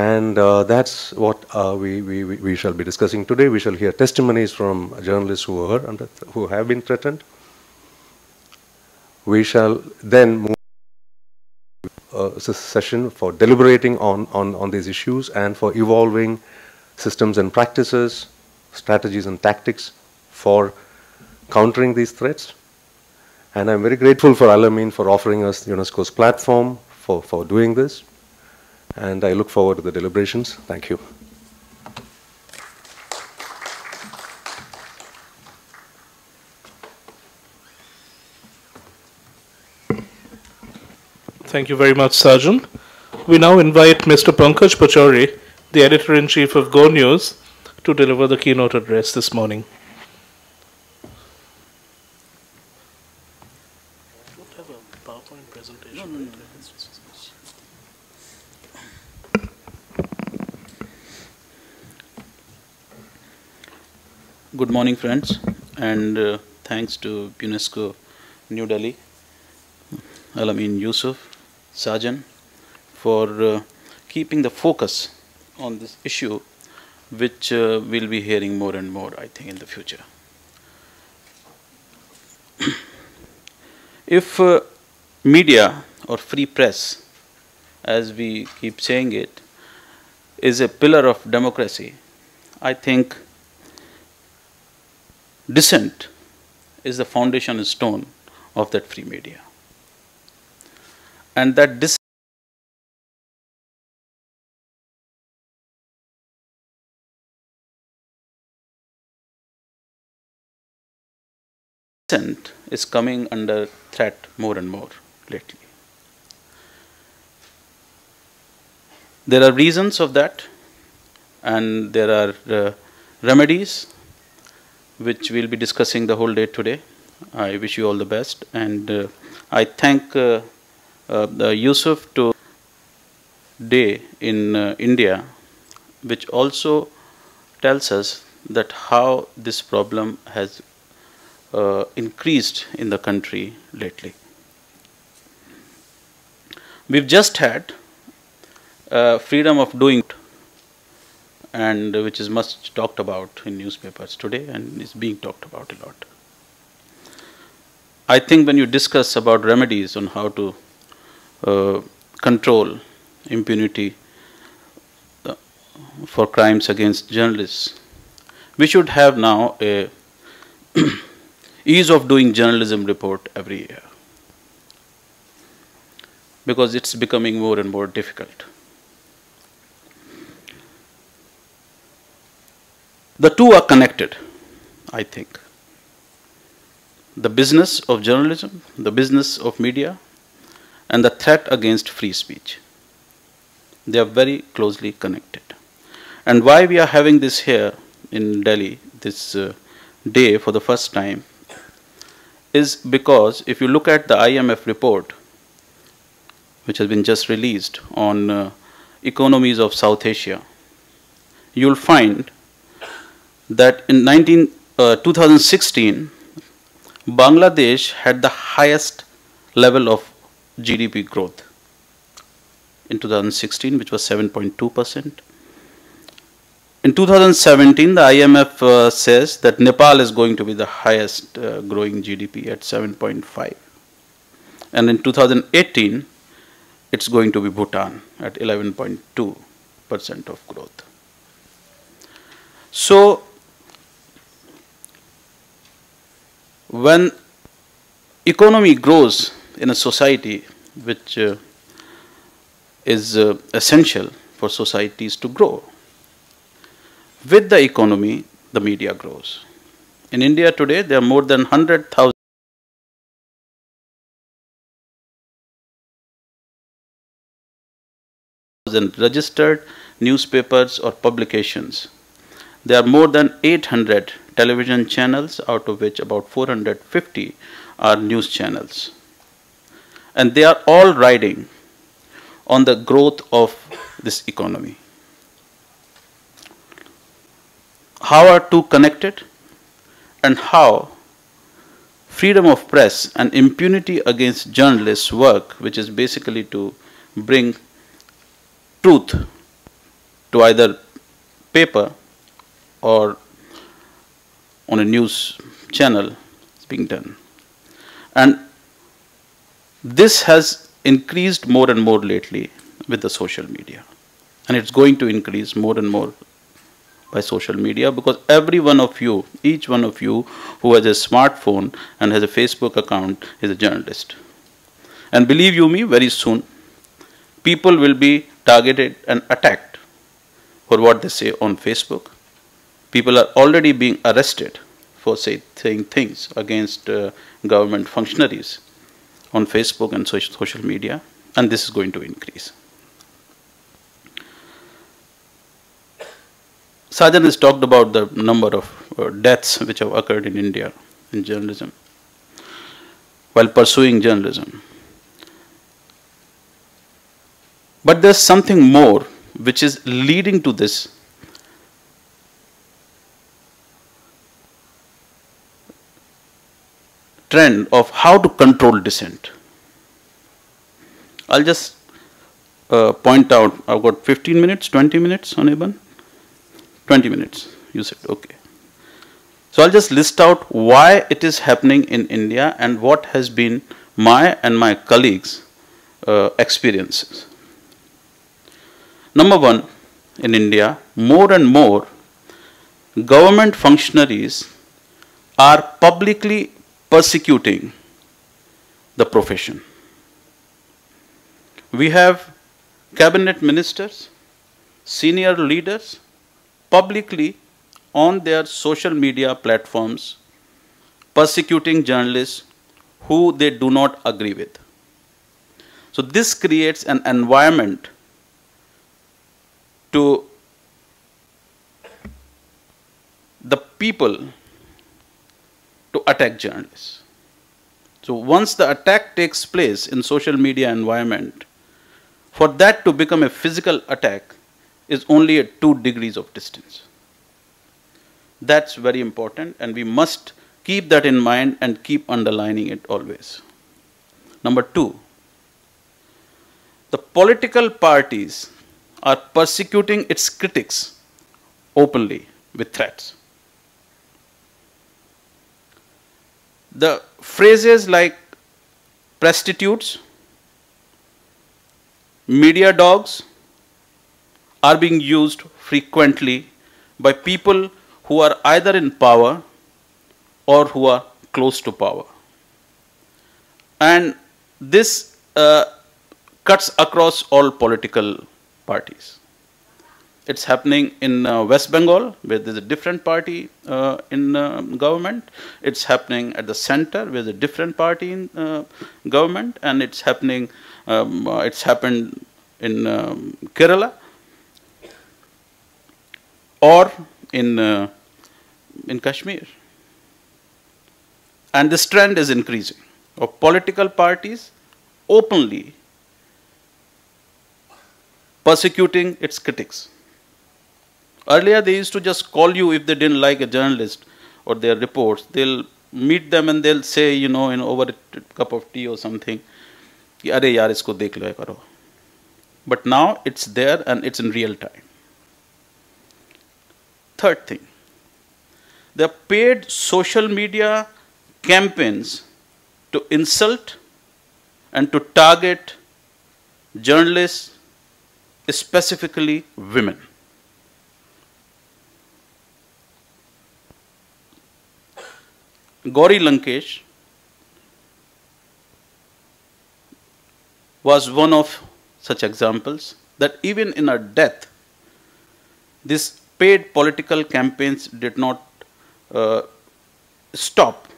And that's what we shall be discussing today. We shall hear testimonies from journalists who have been threatened. We shall then move a session for deliberating on these issues and for evolving systems and practices, strategies and tactics for countering these threats. And I'm very grateful for Al-Amin for offering us UNESCO's platform for doing this. And I look forward to the deliberations. Thank you. Thank you very much, Sarjan. We now invite Mr. Pankaj Pachauri, the Editor-in-Chief of Go News, to deliver the keynote address this morning. Good morning, friends, and thanks to UNESCO New Delhi, Al-Amin Yusuf, Sarjan, for keeping the focus on this issue, which we'll be hearing more and more, I think, in the future. If media or free press, as we keep saying it, is a pillar of democracy, I think dissent is the foundation stone of that free media. And that dissent is coming under threat more and more lately. There are reasons of that, and there are remedies which we'll be discussing the whole day today. I wish you all the best, and I thank Yusuf to day in India, which also tells us that how this problem has increased in the country lately. We've just had freedom of doing, and which is much talked about in newspapers today and is being talked about a lot. I think when you discuss about remedies on how to control impunity for crimes against journalists, we should have now a ease of doing journalism report every year, because it's becoming more and more difficult. The two are connected, I think. The business of journalism, the business of media, and the threat against free speech. They are very closely connected. And why we are having this here in Delhi, this day for the first time, is because if you look at the IMF report, which has been just released on economies of South Asia, you'll find that in 2016, Bangladesh had the highest level of GDP growth in 2016, which was 7.2%. In 2017, the IMF says that Nepal is going to be the highest growing GDP at 7.5. And in 2018, it's going to be Bhutan at 11.2% of growth. So, when economy grows in a society, which is essential for societies to grow, with the economy, the media grows. In India today, there are more than 100,000 registered newspapers or publications. There are more than 800 television channels, out of which about 450 are news channels. And they are all riding on the growth of this economy. How are two connected? And how freedom of press and impunity against journalists work, which is basically to bring truth to either paper or on a news channel is being done. And this has increased more and more lately with the social media. And it's going to increase more and more by social media, because every one of you, each one of you who has a smartphone and has a Facebook account is a journalist. And believe you me, very soon, people will be targeted and attacked for what they say on Facebook. People are already being arrested for saying things against government functionaries on Facebook and social media, and this is going to increase. Sajan has talked about the number of deaths which have occurred in India in journalism while pursuing journalism. But there's something more which is leading to this trend of how to control dissent. I'll just point out, I've got 15 minutes, 20 minutes on Ibn? 20 minutes, you said, okay. So I'll just list out why it is happening in India and what has been my and my colleagues' experiences. Number one, in India, more and more government functionaries are publicly persecuting the profession. We have cabinet ministers, senior leaders, publicly on their social media platforms persecuting journalists who they do not agree with. So this creates an environment to the people to attack journalists. So once the attack takes place in social media environment, for that to become a physical attack is only at 2 degrees of distance. That's very important, and we must keep that in mind and keep underlining it always. Number 2, the political parties are persecuting its critics openly with threats. The phrases like prostitutes, media dogs are being used frequently by people who are either in power or who are close to power. And this cuts across all political parties. It's happening in West Bengal, where there's a different party in government. It's happening at the center, where there's a different party in government, and it's happening. It's happened in Kerala or in Kashmir. And this trend is increasing of political parties openly persecuting its critics. Earlier, they used to just call you if they didn't like a journalist or their reports. They'll meet them and they'll say, you know, over a cup of tea or something, "Arey yaar, isko dekh lo karo." But now it's there and it's in real time. Third thing, the paid social media campaigns to insult and to target journalists, specifically women. Gauri Lankesh was one of such examples, that even in her death, these paid political campaigns did not stop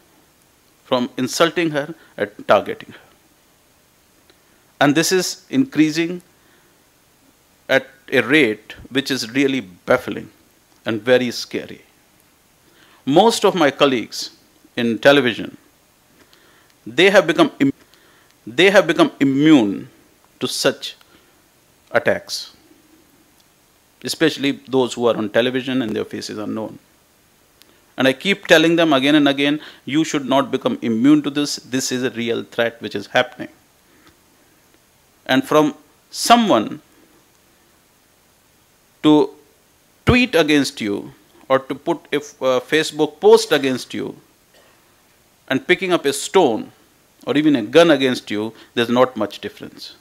from insulting her and targeting her. And this is increasing at a rate which is really baffling and very scary. Most of my colleagues in television, they have become immune to such attacks, especially those who are on television and their faces are known. And I keep telling them again and again, you should not become immune to this. This is a real threat which is happening. And from someone to tweet against you or to put a Facebook post against you and picking up a stone or even a gun against you, there's not much difference.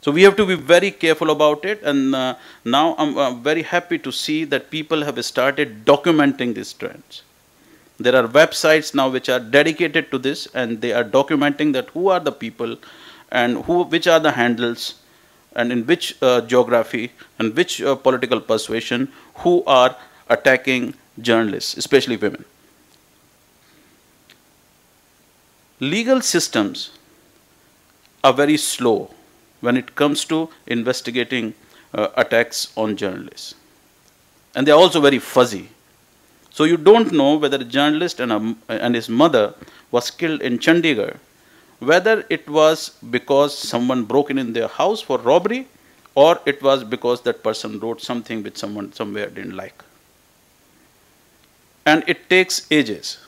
So we have to be very careful about it, and now I'm very happy to see that people have started documenting these trends. There are websites now which are dedicated to this, and they are documenting that who are the people and which are the handles and in which geography and which political persuasion who are attacking journalists, especially women. Legal systems are very slow when it comes to investigating attacks on journalists. And they are also very fuzzy. So you don't know whether a journalist and his mother was killed in Chandigarh, whether it was because someone broke in their house for robbery, or it was because that person wrote something which someone somewhere didn't like. And it takes ages.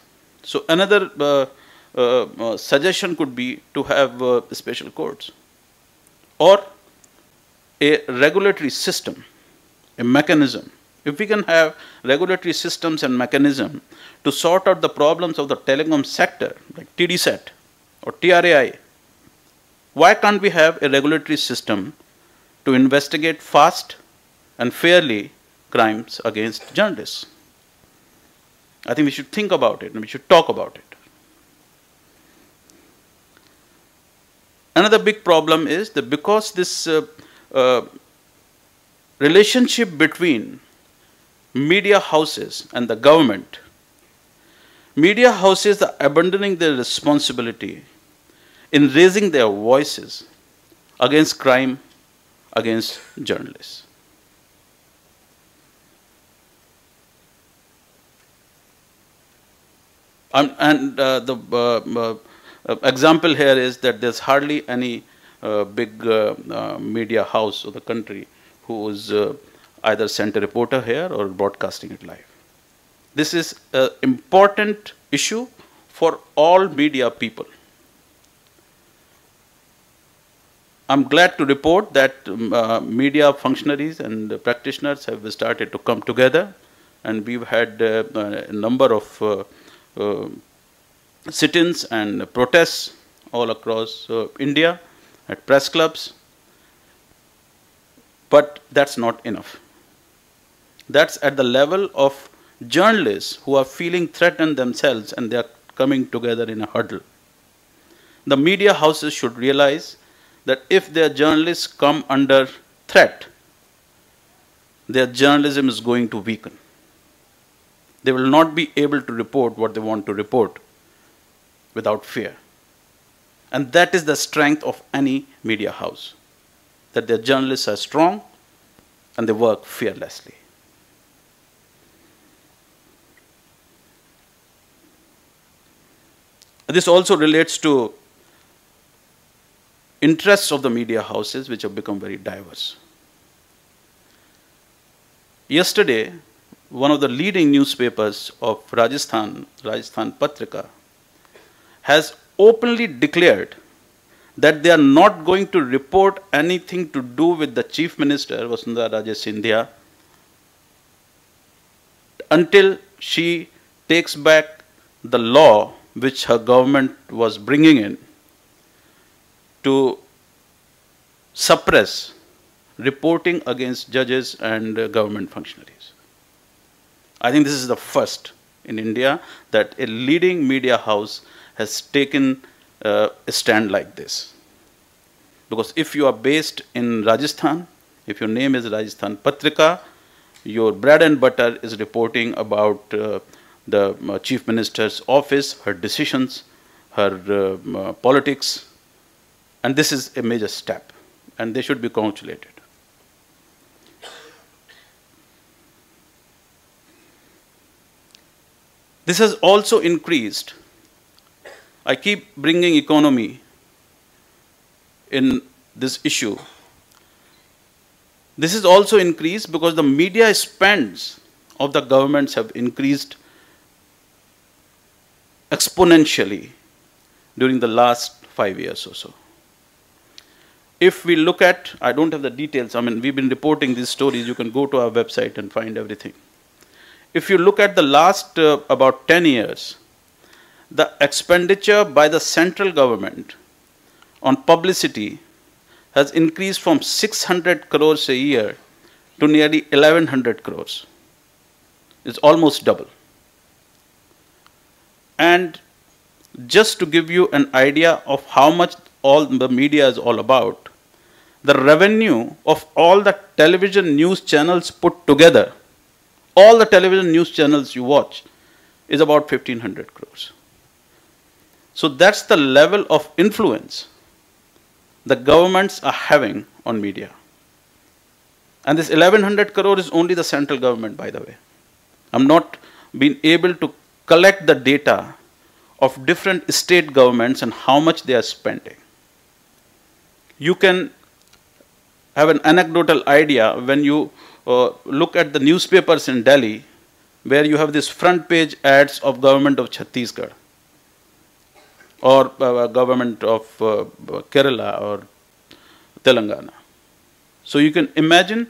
So another suggestion could be to have special courts, or a regulatory system, a mechanism. If we can have regulatory systems and mechanism to sort out the problems of the telecom sector, like TDSAT or TRAI, why can't we have a regulatory system to investigate fast and fairly crimes against journalists? I think we should think about it and we should talk about it. Another big problem is that because this relationship between media houses and the government, media houses are abandoning their responsibility in raising their voices against crime, against journalists. The example here is that there's hardly any big media house of the country who is either sent a reporter here or broadcasting it live. This is an important issue for all media people. I'm glad to report that media functionaries and practitioners have started to come together, and we've had a number of sit-ins and protests all across India at press clubs. But that's not enough. That's at the level of journalists who are feeling threatened themselves, and they are coming together in a huddle. The media houses should realize that if their journalists come under threat, their journalism is going to weaken. They will not be able to report what they want to report without fear. And that is the strength of any media house, that their journalists are strong and they work fearlessly. This also relates to interests of the media houses, which have become very diverse. Yesterday, one of the leading newspapers of Rajasthan, Rajasthan Patrika, has openly declared that they are not going to report anything to do with the Chief Minister, Vasundhara Raje Scindia, until she takes back the law which her government was bringing in to suppress reporting against judges and government functionaries. I think this is the first in India that a leading media house has taken a stand like this. Because if you are based in Rajasthan, if your name is Rajasthan Patrika, your bread and butter is reporting about the Chief Minister's office, her decisions, her politics, and this is a major step, and they should be congratulated. This has also increased. I keep bringing economy in this issue. This is also increased because the media spends of the governments have increased exponentially during the last 5 years or so. If we look at, I don't have the details, I mean, we've been reporting these stories, you can go to our website and find everything. If you look at the last about 10 years, the expenditure by the central government on publicity has increased from 600 crores a year to nearly 1100 crores. It's almost double. And just to give you an idea of how much all the media is all about, the revenue of all the television news channels put together, all the television news channels you watch, is about 1500 crores. So that's the level of influence the governments are having on media. And this 1100 crore is only the central government, by the way. I'm not been able to collect the data of different state governments and how much they are spending. You can have an anecdotal idea when you look at the newspapers in Delhi, where you have this front page ads of government of Chhattisgarh or government of Kerala or Telangana. So you can imagine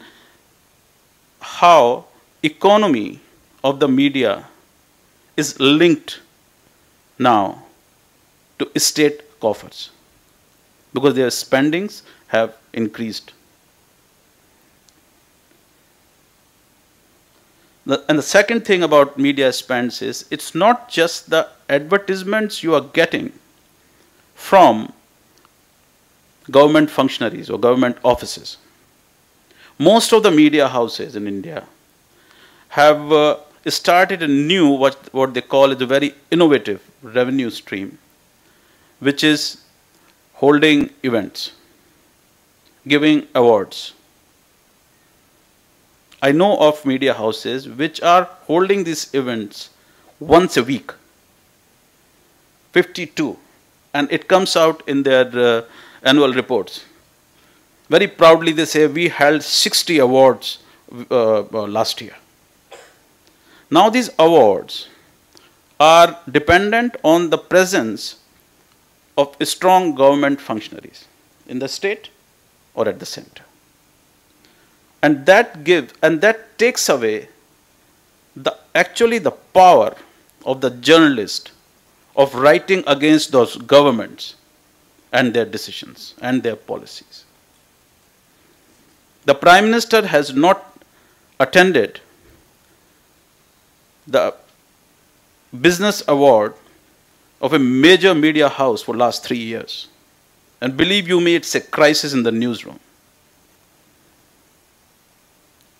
how economy of the media is linked now to state coffers, because their spendings have increased. And the second thing about media spends is, it's not just the advertisements you are getting from government functionaries or government offices. Most of the media houses in India have started a new, what they call is a very innovative revenue stream, which is holding events, giving awards. I know of media houses which are holding these events once a week, 52, and it comes out in their annual reports. Very proudly they say, we held 60 awards last year. Now these awards are dependent on the presence of strong government functionaries in the state or at the center. And that takes away actually the power of the journalist of writing against those governments and their decisions and their policies. The Prime Minister has not attended the business award of a major media house for the last 3 years. And believe you me, it's a crisis in the newsroom.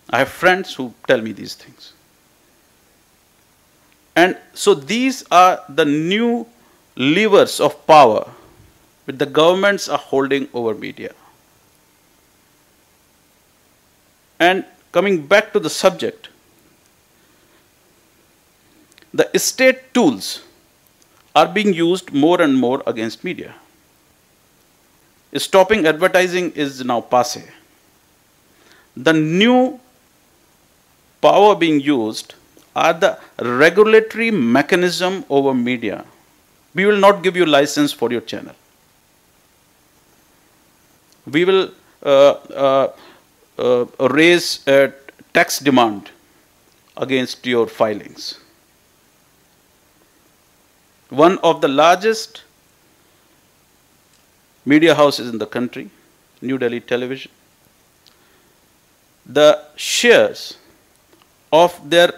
I have friends who tell me these things. And so these are the new levers of power which the governments are holding over media. And coming back to the subject, the state tools are being used more and more against media. Stopping advertising is now passé. The new power being used are the regulatory mechanism over media. We will not give you license for your channel. We will raise a tax demand against your filings. One of the largest media houses in the country, New Delhi Television, the shares of their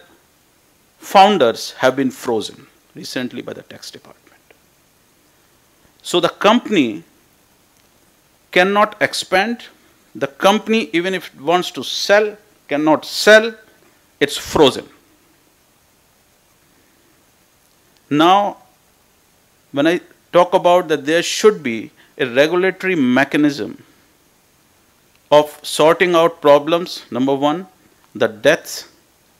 founders have been frozen recently by the tax department. So the company cannot expand. The company, even if it wants to sell, cannot sell. It's frozen. Now, when I talk about that there should be a regulatory mechanism of sorting out problems, number one, the deaths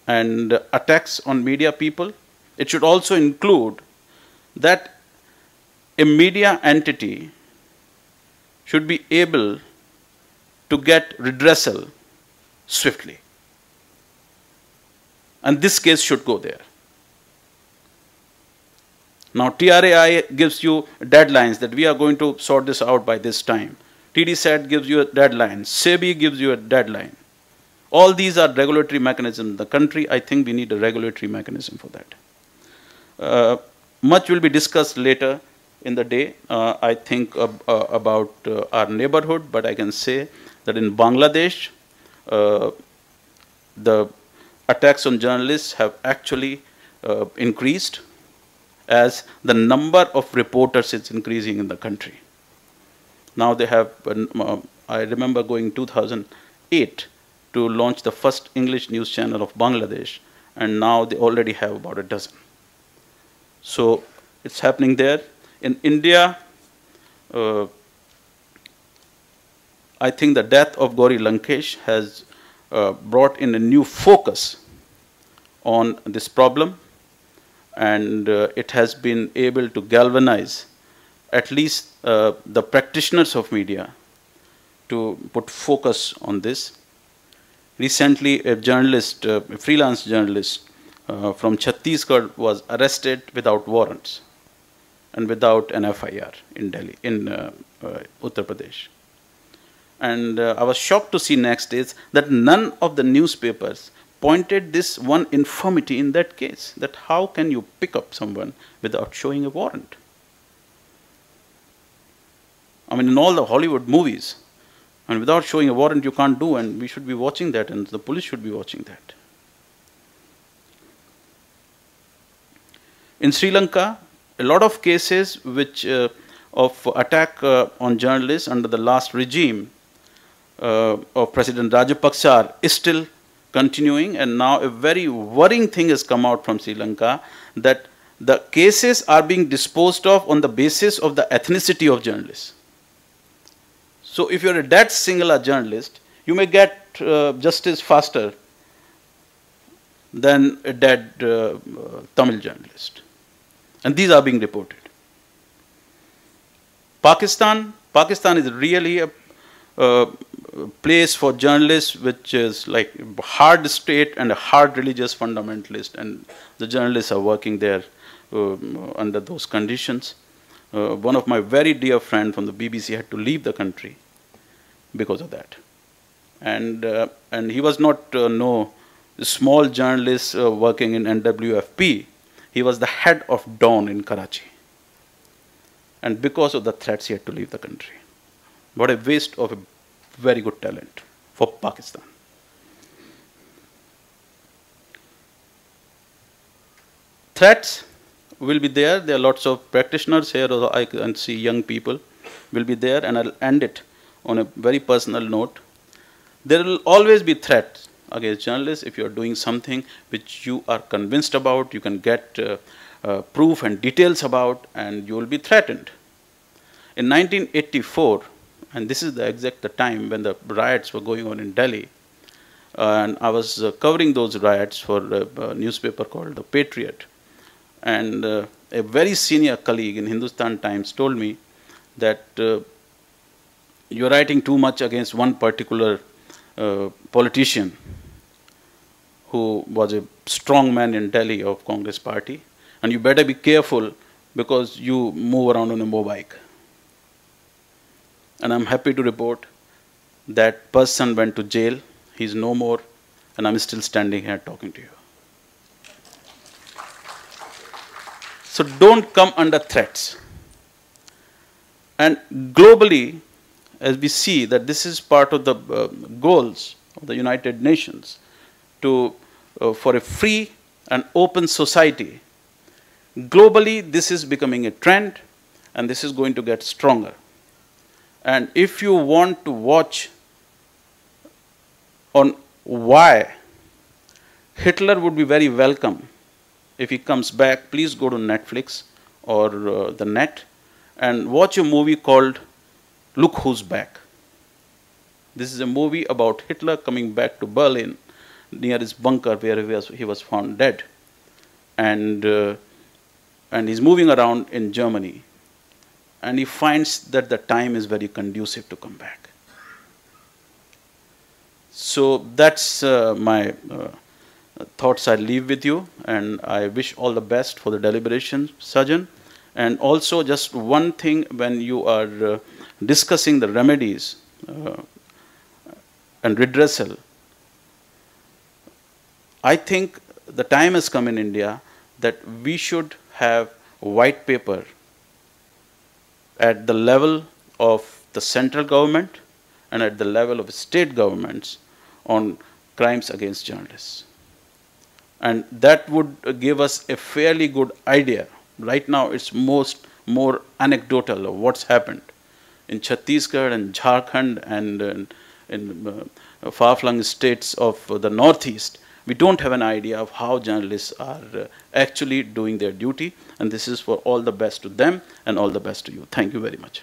and attacks on media people, it should also include that a media entity should be able to get redressal swiftly. And this case should go there. Now TRAI gives you deadlines that we are going to sort this out by this time. TDSAT gives you a deadline. SEBI gives you a deadline. All these are regulatory mechanisms in the country. I think we need a regulatory mechanism for that. Much will be discussed later in the day, I think, about our neighborhood, but I can say that in Bangladesh, the attacks on journalists have actually increased as the number of reporters is increasing in the country. Now they have, I remember going 2008 to launch the first English news channel of Bangladesh, and now they already have about a dozen. So it's happening there. In India, I think the death of Gauri Lankesh has brought in a new focus on this problem, and it has been able to galvanize at least the practitioners of media to put focus on this. Recently, a journalist, a freelance journalist from Chhattisgarh was arrested without warrants and without an FIR in Delhi, in Uttar Pradesh. And I was shocked to see next is that none of the newspapers pointed this one infirmity in that case, that how can you pick up someone without showing a warrant? I mean, in all the Hollywood movies, and without showing a warrant you can't do, and we should be watching that, and the police should be watching that. In Sri Lanka, a lot of cases which of attack on journalists under the last regime of President Rajapaksa is still continuing, and now a very worrying thing has come out from Sri Lanka, that the cases are being disposed of on the basis of the ethnicity of journalists. So if you're a dead Sinhala journalist, you may get justice faster than a dead Tamil journalist. And these are being reported. Pakistan is really a place for journalists which is like a hard state and a hard religious fundamentalist, and the journalists are working there under those conditions. One of my very dear friends from the BBC had to leave the country because of that. And he was not no small journalist working in NWFP. He was the head of Dawn in Karachi. And because of the threats, he had to leave the country. What a waste of a very good talent for Pakistan. Threats will be there. There are lots of practitioners here. I can see young people will be there. And I'll end it on a very personal note. There will always be threats against journalists. If you're doing something which you are convinced about, you can get proof and details about, and you will be threatened. In 1984, and this is the exact time when the riots were going on in Delhi, and I was covering those riots for a newspaper called The Patriot, and a very senior colleague in Hindustan Times told me that you're writing too much against one particular politician who was a strong man in Delhi of Congress party, and you better be careful because you move around on a motorbike. And I'm happy to report that person went to jail. He's no more, and I'm still standing here talking to you. So don't come under threats. And globally, as we see that this is part of the goals of the United Nations to for a free and open society, globally this is becoming a trend, and this is going to get stronger. And if you want to watch on why Hitler would be very welcome if he comes back, please go to Netflix or the net and watch a movie called Look Who's Back. This is a movie about Hitler coming back to Berlin near his bunker where he was found dead. And he's moving around in Germany. And he finds that the time is very conducive to come back. So that's my thoughts I leave with you. And I wish all the best for the deliberations, Sajan. And also just one thing, when you are discussing the remedies and redressal, I think the time has come in India that we should have a white paper at the level of the central government and at the level of state governments on crimes against journalists. And that would give us a fairly good idea. Right now it's more anecdotal of what's happened in Chhattisgarh and Jharkhand and in far-flung states of the Northeast. We don't have an idea of how journalists are actually doing their duty, and this is for all the best to them and all the best to you. Thank you very much.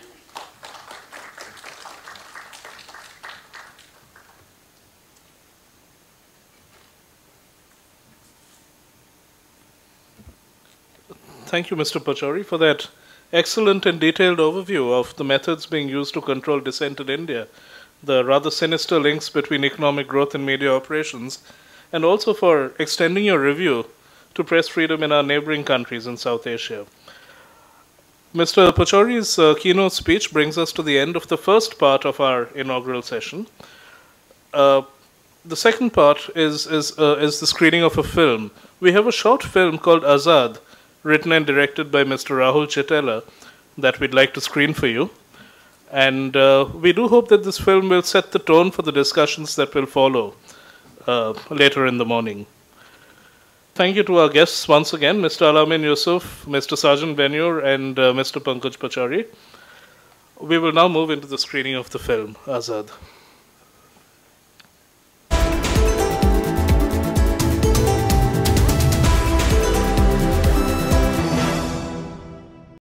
Thank you, Mr. Pachauri, for that excellent and detailed overview of the methods being used to control dissent in India, the rather sinister links between economic growth and media operations, and also for extending your review to press freedom in our neighboring countries in South Asia. Mr. Pachauri's keynote speech brings us to the end of the first part of our inaugural session. The second part is the screening of a film. We have a short film called Azad, written and directed by Mr. Rahul Chitela, that we'd like to screen for you. And we do hope that this film will set the tone for the discussions that will follow later in the morning. Thank you to our guests once again, Mr. Alamin Yusuf, Mr. Sajan Benur, and Mr. Pankaj Pachauri. We will now move into the screening of the film, Azad.